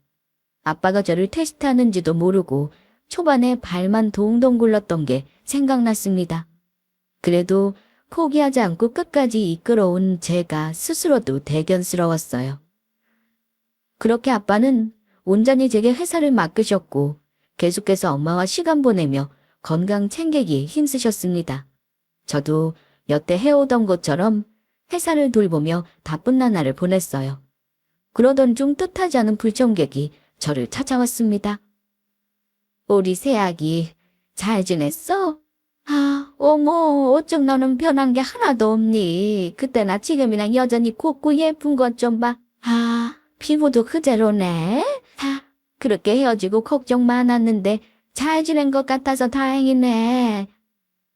아빠가 저를 테스트하는지도 모르고 초반에 발만 동동 굴렀던 게 생각났습니다. 그래도 포기하지 않고 끝까지 이끌어온 제가 스스로도 대견스러웠어요. 그렇게 아빠는 온전히 제게 회사를 맡기셨고 계속해서 엄마와 시간 보내며 건강 챙기기에 힘쓰셨습니다. 저도 여태 해오던 것처럼 회사를 돌보며 바쁜 나날을 보냈어요. 그러던 중 뜻하지 않은 불청객이 저를 찾아왔습니다. 우리 새아기 잘 지냈어? 아, 어머, 어쩜 너는 변한 게 하나도 없니? 그때나 지금이나 여전히 곱고 예쁜 것 좀 봐. 아, 피부도 그대로네. 아, 그렇게 헤어지고 걱정 많았는데 잘 지낸 것 같아서 다행이네.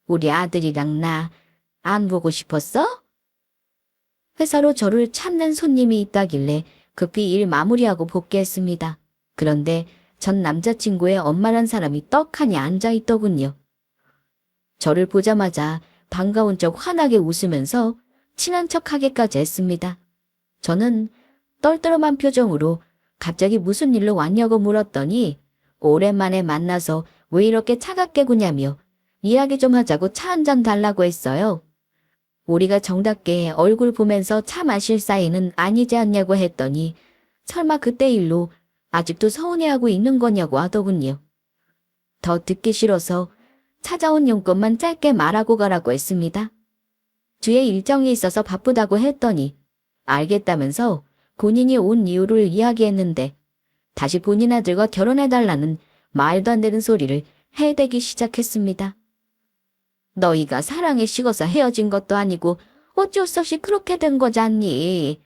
우리 아들이랑 나 안 보고 싶었어? 회사로 저를 찾는 손님이 있다길래 급히 일 마무리하고 복귀했습니다. 그런데 전 남자친구의 엄마란 사람이 떡하니 앉아있더군요. 저를 보자마자 반가운 척 환하게 웃으면서 친한 척하기까지 했습니다. 저는 떨떠름한 표정으로 갑자기 무슨 일로 왔냐고 물었더니 오랜만에 만나서 왜 이렇게 차갑게 구냐며 이야기 좀 하자고 차 한 잔 달라고 했어요. 우리가 정답게 얼굴 보면서 차 마실 사이는 아니지 않냐고 했더니 설마 그때 일로 아직도 서운해하고 있는 거냐고 하더군요. 더 듣기 싫어서 찾아온 용건만 짧게 말하고 가라고 했습니다. 뒤에 일정이 있어서 바쁘다고 했더니 알겠다면서 본인이 온 이유를 이야기했는데 다시 본인 아들과 결혼해달라는 말도 안 되는 소리를 해대기 시작했습니다. 너희가 사랑에 식어서 헤어진 것도 아니고 어쩔 수 없이 그렇게 된 거잖니.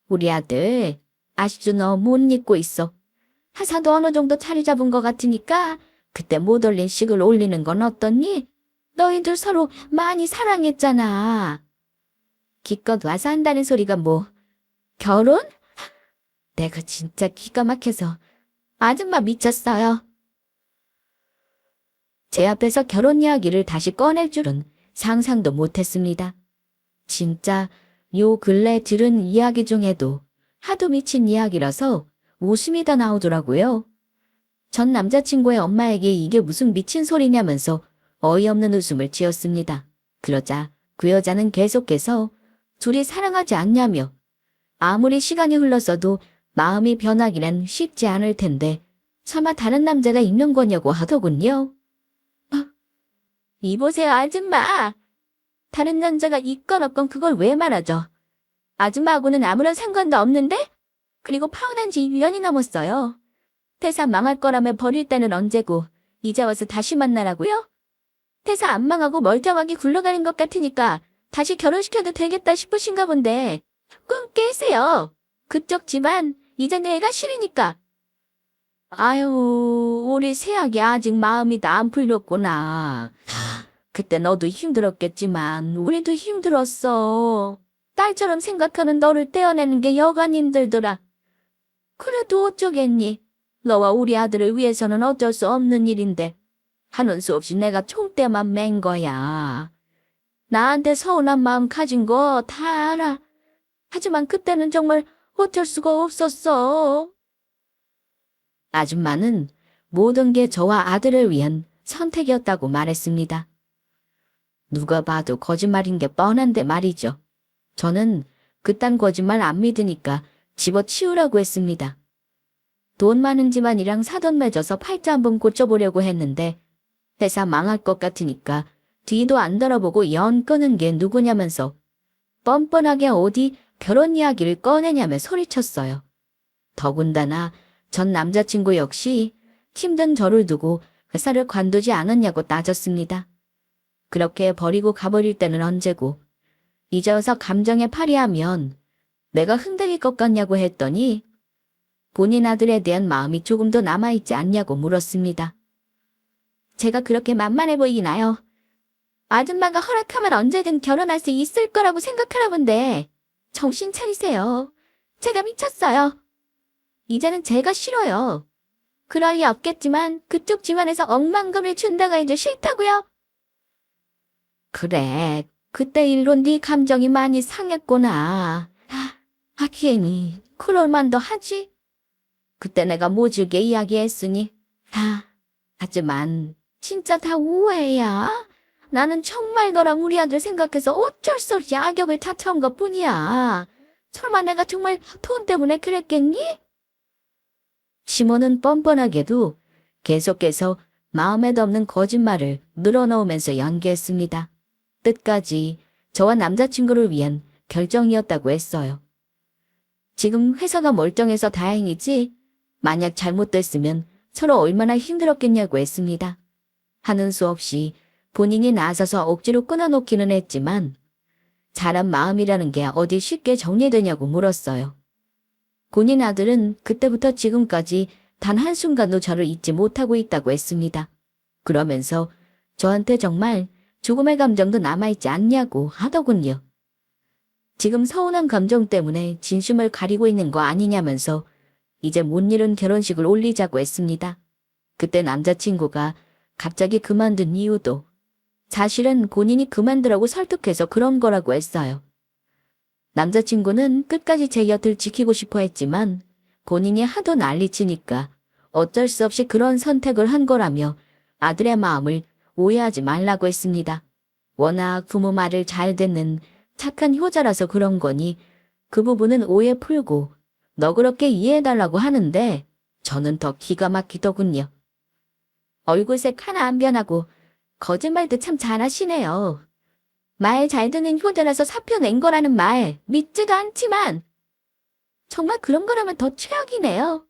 우리 아들 아직도 너 못 잊고 있어. 하사도 어느 정도 자리 잡은 것 같으니까 그때 못 올린 식을 올리는 건 어떻니? 너희들 서로 많이 사랑했잖아. 기껏 와서 한다는 소리가 뭐 결혼? 내가 진짜 기가 막혀서 아줌마 미쳤어요. 제 앞에서 결혼 이야기를 다시 꺼낼 줄은 상상도 못했습니다. 진짜 요 근래 들은 이야기 중에도 하도 미친 이야기라서 웃음이 다 나오더라고요. 전 남자친구의 엄마에게 이게 무슨 미친 소리냐면서 어이없는 웃음을 지었습니다. 그러자 그 여자는 계속해서 둘이 사랑하지 않냐며 아무리 시간이 흘렀어도 마음이 변하기는 쉽지 않을 텐데 설마 다른 남자가 있는 거냐고 하더군요. 이보세요, 아줌마. 다른 남자가 있건 없건 그걸 왜 말하죠? 아줌마하고는 아무런 상관도 없는데? 그리고 파혼한 지 1년이 넘었어요. 퇴사 망할 거라며 버릴 때는 언제고 이제 와서 다시 만나라고요? 퇴사 안 망하고 멀쩡하게 굴러가는 것 같으니까 다시 결혼시켜도 되겠다 싶으신가 본데 꿈 깨세요. 그쪽 집안 이제 내가 싫으니까. 아유, 우리 새아기 아직 마음이 다 안 풀렸구나. 그때 너도 힘들었겠지만 우리도 힘들었어. 딸처럼 생각하는 너를 떼어내는 게 여간 힘들더라. 그래도 어쩌겠니? 너와 우리 아들을 위해서는 어쩔 수 없는 일인데 하는 수 없이 내가 총대만 맨 거야. 나한테 서운한 마음 가진 거 다 알아. 하지만 그때는 정말 어쩔 수가 없었어. 아줌마는 모든 게 저와 아들을 위한 선택이었다고 말했습니다. 누가 봐도 거짓말인 게 뻔한데 말이죠. 저는 그딴 거짓말 안 믿으니까 집어치우라고 했습니다. 돈 많은 집안이랑 사돈 맺어서 팔자 한번 고쳐보려고 했는데 회사 망할 것 같으니까 뒤도 안 돌아보고 연 끄는 게 누구냐면서 뻔뻔하게 어디 결혼 이야기를 꺼내냐며 소리쳤어요. 더군다나 전 남자친구 역시 힘든 저를 두고 회사를 관두지 않았냐고 따졌습니다. 그렇게 버리고 가버릴 때는 언제고 이제 와서 감정에 파리하면 내가 흔들릴 것 같냐고 했더니 본인 아들에 대한 마음이 조금 더 남아있지 않냐고 물었습니다. 제가 그렇게 만만해 보이나요? 아줌마가 허락하면 언제든 결혼할 수 있을 거라고 생각하나 본데 정신 차리세요. 제가 미쳤어요. 이제는 제가 싫어요. 그럴 리 없겠지만 그쪽 집안에서 억만금을 준다고 해도 싫다고요? 그래, 그때 일로 네 감정이 많이 상했구나. 하기에니 그럴 만도 하지. 그때 내가 모질게 이야기했으니. 하지만 진짜 다 오해야. 나는 정말 너랑 우리 아들 생각해서 어쩔 수 없이 악역을 자처한 것뿐이야. 설마 내가 정말 돈 때문에 그랬겠니? 시몬은 뻔뻔하게도 계속해서 마음에도 없는 거짓말을 늘어놓으면서 연기했습니다. 끝까지 저와 남자친구를 위한 결정이었다고 했어요. 지금 회사가 멀쩡해서 다행이지 만약 잘못됐으면 서로 얼마나 힘들었겠냐고 했습니다. 하는 수 없이 본인이 나서서 억지로 끊어놓기는 했지만 사람 마음이라는 게 어디 쉽게 정리되냐고 물었어요. 본인 아들은 그때부터 지금까지 단 한순간도 저를 잊지 못하고 있다고 했습니다. 그러면서 저한테 정말 조금의 감정도 남아있지 않냐고 하더군요. 지금 서운한 감정 때문에 진심을 가리고 있는 거 아니냐면서 이제 못 이룬 결혼식을 올리자고 했습니다. 그때 남자친구가 갑자기 그만둔 이유도 사실은 본인이 그만두라고 설득해서 그런 거라고 했어요. 남자친구는 끝까지 제 곁을 지키고 싶어 했지만 본인이 하도 난리치니까 어쩔 수 없이 그런 선택을 한 거라며 아들의 마음을 오해하지 말라고 했습니다. 워낙 부모 말을 잘 듣는 착한 효자라서 그런 거니 그 부분은 오해 풀고 너그럽게 이해해달라고 하는데 저는 더 기가 막히더군요. 얼굴색 하나 안 변하고 거짓말도 참 잘하시네요. 말 잘 듣는 효자라서 사표 낸 거라는 말 믿지도 않지만 정말 그런 거라면 더 최악이네요.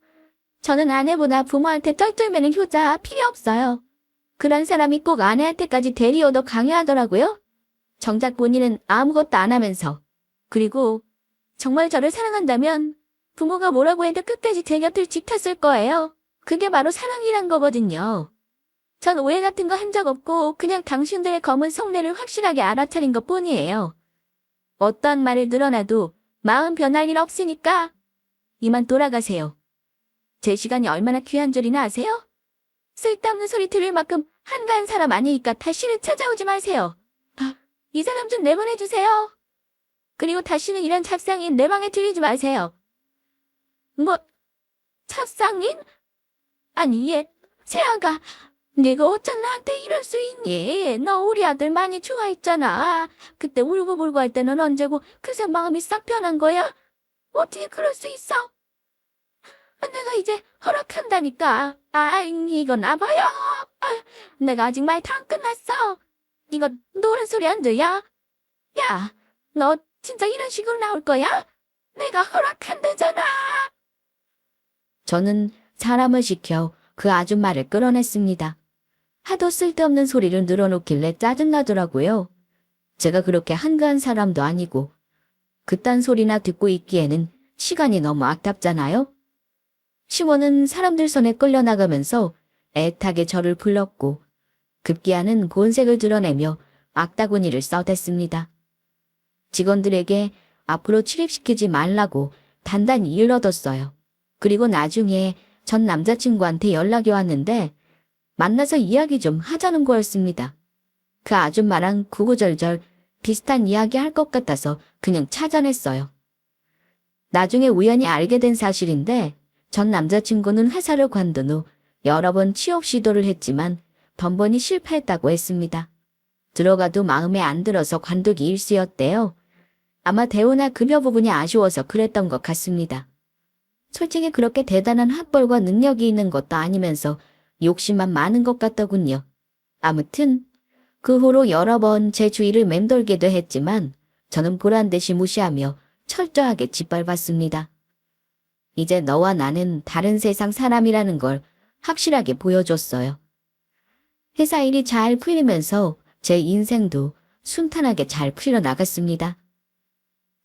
저는 아내보다 부모한테 쩔쩔매는 효자 필요 없어요. 그런 사람이 꼭 아내한테까지 대리오더 강요하더라고요. 정작 본인은 아무것도 안 하면서. 그리고 정말 저를 사랑한다면 부모가 뭐라고 해도 끝까지 제 곁을 지켰을 거예요. 그게 바로 사랑이란 거거든요. 전 오해 같은 거 한 적 없고 그냥 당신들의 검은 속내를 확실하게 알아차린 것뿐이에요. 어떠한 말을 늘어놔도 마음 변할 일 없으니까 이만 돌아가세요. 제 시간이 얼마나 귀한 줄이나 아세요? 쓸데없는 소리 들을 만큼 한가한 사람 아니니까 다시는 찾아오지 마세요. 이 사람 좀 내보내주세요. 그리고 다시는 이런 잡상인 내 방에 들이지 마세요. 뭐, 잡상인? 아니, 세아가, 네가 어쩜 나한테 이럴 수 있니? 너 우리 아들 많이 좋아했잖아. 그때 울고불고 할 때는 언제고 그새 마음이 싹 변한 거야? 어떻게 그럴 수 있어? 내가 이제 허락한다니까. 이건 아봐요. 내가 아직 말 다 안 끝났어. 이거 노란 소리 안 들려? 야, 너 진짜 이런 식으로 나올 거야? 내가 허락한다잖아. 저는 사람을 시켜 그 아줌마를 끌어냈습니다. 하도 쓸데없는 소리를 늘어놓길래 짜증나더라고요. 제가 그렇게 한가한 사람도 아니고 그딴 소리나 듣고 있기에는 시간이 너무 아깝잖아요. 시몬은 사람들 손에 끌려나가면서 애타게 저를 불렀고 급기야는 곤색을 드러내며 악다구니를 써댔습니다. 직원들에게 앞으로 출입시키지 말라고 단단히 일러뒀어요. 그리고 나중에 전 남자친구한테 연락이 왔는데 만나서 이야기 좀 하자는 거였습니다. 그 아줌마랑 구구절절 비슷한 이야기 할 것 같아서 그냥 찾아냈어요. 나중에 우연히 알게 된 사실인데 전 남자친구는 회사를 관둔 후 여러 번 취업 시도를 했지만 번번이 실패했다고 했습니다. 들어가도 마음에 안 들어서 관두기 일쑤였대요. 아마 대우나 급여 부분이 아쉬워서 그랬던 것 같습니다. 솔직히 그렇게 대단한 학벌과 능력이 있는 것도 아니면서 욕심만 많은 것 같더군요. 아무튼 그 후로 여러 번 제 주위를 맴돌기도 했지만 저는 보란듯이 무시하며 철저하게 짓밟았습니다. 이제 너와 나는 다른 세상 사람이라는 걸 확실하게 보여줬어요. 회사 일이 잘 풀리면서 제 인생도 순탄하게 잘 풀려나갔습니다.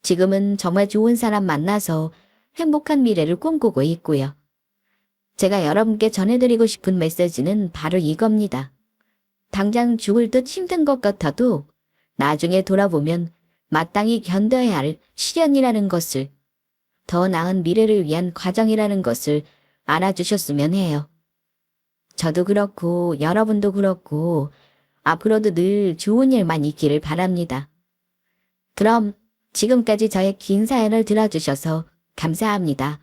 지금은 정말 좋은 사람 만나서 행복한 미래를 꿈꾸고 있고요. 제가 여러분께 전해드리고 싶은 메시지는 바로 이겁니다. 당장 죽을 듯 힘든 것 같아도 나중에 돌아보면 마땅히 견뎌야 할 시련이라는 것을, 더 나은 미래를 위한 과정이라는 것을 알아주셨으면 해요. 저도 그렇고 여러분도 그렇고 앞으로도 늘 좋은 일만 있기를 바랍니다. 그럼 지금까지 저의 긴 사연을 들어주셔서 감사합니다.